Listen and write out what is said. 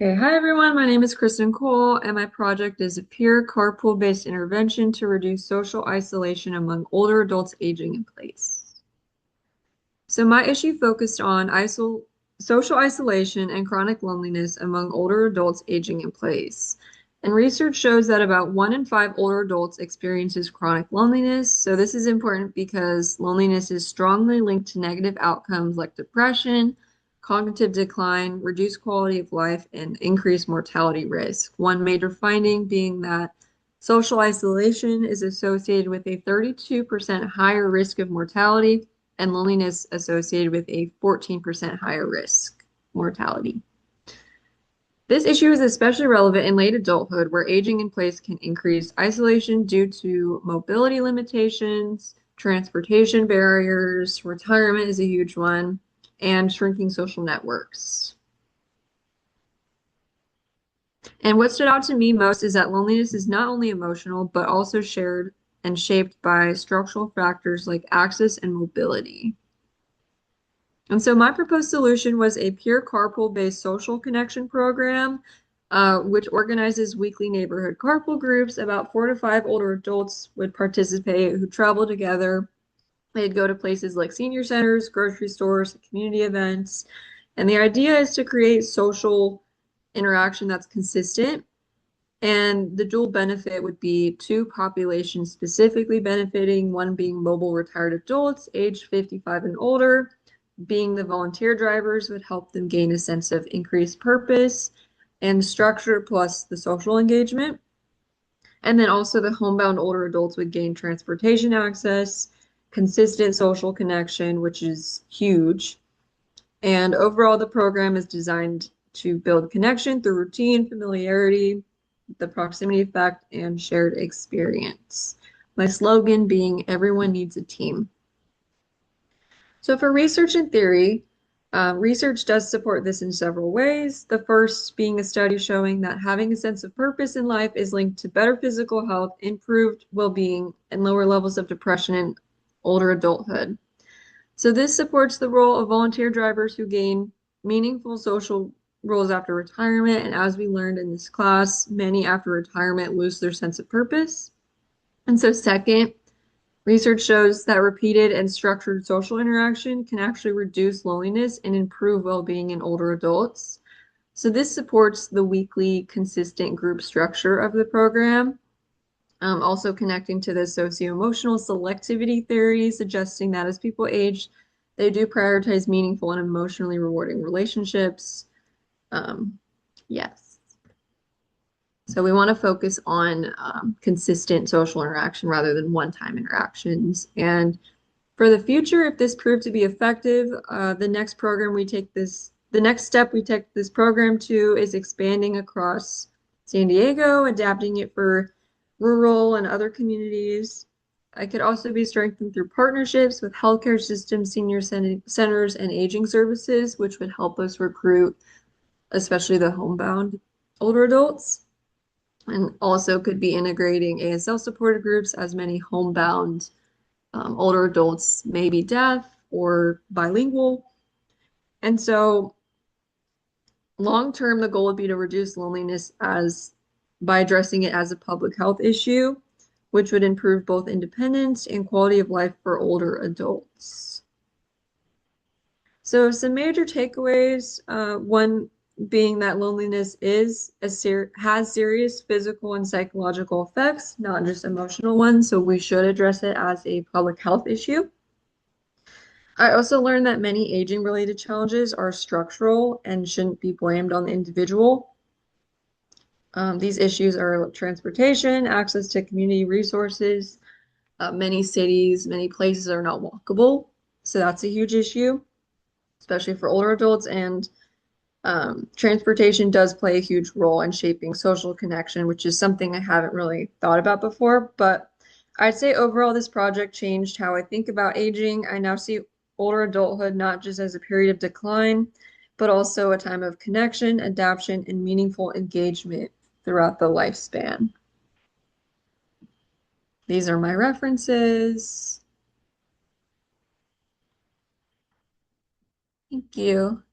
Okay, hi everyone. My name is Kristen Cole, and my project is a peer carpool-based intervention to reduce social isolation among older adults aging in place. So my issue focused on social isolation and chronic loneliness among older adults aging in place. And research shows that about 1 in 5 older adults experiences chronic loneliness. So this is important because loneliness is strongly linked to negative outcomes like depression, cognitive decline, reduced quality of life, and increased mortality risk. One major finding being that social isolation is associated with a 32% higher risk of mortality and loneliness associated with a 14% higher risk mortality. This issue is especially relevant in late adulthood, where aging in place can increase isolation due to mobility limitations, transportation barriers, retirement is a huge one, and shrinking social networks. And what stood out to me most is that loneliness is not only emotional, but also shared and shaped by structural factors like access and mobility. And so my proposed solution was a peer carpool-based social connection program, which organizes weekly neighborhood carpool groups. About 4 to 5 older adults would participate who travel together. They'd go to places like senior centers, grocery stores, community events. And the idea is to create social interaction that's consistent. And the dual benefit would be two populations specifically benefiting, one being mobile retired adults aged 55 and older, being the volunteer drivers would help them gain a sense of increased purpose and structure plus the social engagement. And then also the homebound older adults would gain transportation access, consistent social connection, which is huge. And overall, the program is designed to build connection through routine, familiarity, the proximity effect, and shared experience. My slogan being everyone needs a team. So for research and theory, research does support this in several ways. The first being a study showing that having a sense of purpose in life is linked to better physical health, improved well-being, and lower levels of depression in older adulthood. So this supports the role of volunteer drivers who gain meaningful social roles after retirement. And as we learned in this class, many after retirement lose their sense of purpose. And so second, research shows that repeated and structured social interaction can actually reduce loneliness and improve well-being in older adults. So this supports the weekly consistent group structure of the program. Also connecting to the socio-emotional selectivity theory, suggesting that as people age, they do prioritize meaningful and emotionally rewarding relationships. Yes. So we want to focus on consistent social interaction rather than one-time interactions. And for the future, if this proved to be effective, the next step we take this program to is expanding across San Diego, adapting it for rural and other communities. It could also be strengthened through partnerships with healthcare systems, senior centers, and aging services, which would help us recruit, especially the homebound older adults. And also could be integrating ASL supported groups as many homebound older adults may be deaf or bilingual. And so long term, the goal would be to reduce loneliness as by addressing it as a public health issue, which would improve both independence and quality of life for older adults. So some major takeaways, one being that loneliness has serious physical and psychological effects, not just emotional ones, so we should address it as a public health issue. I also learned that many aging related challenges are structural and shouldn't be blamed on the individual. These issues are transportation, access to community resources. Many cities, many places are not walkable. So that's a huge issue, especially for older adults. And transportation does play a huge role in shaping social connection, which is something I haven't really thought about before. But I'd say overall, this project changed how I think about aging. I now see older adulthood not just as a period of decline, but also a time of connection, adaptation, and meaningful engagement throughout the lifespan. These are my references. Thank you.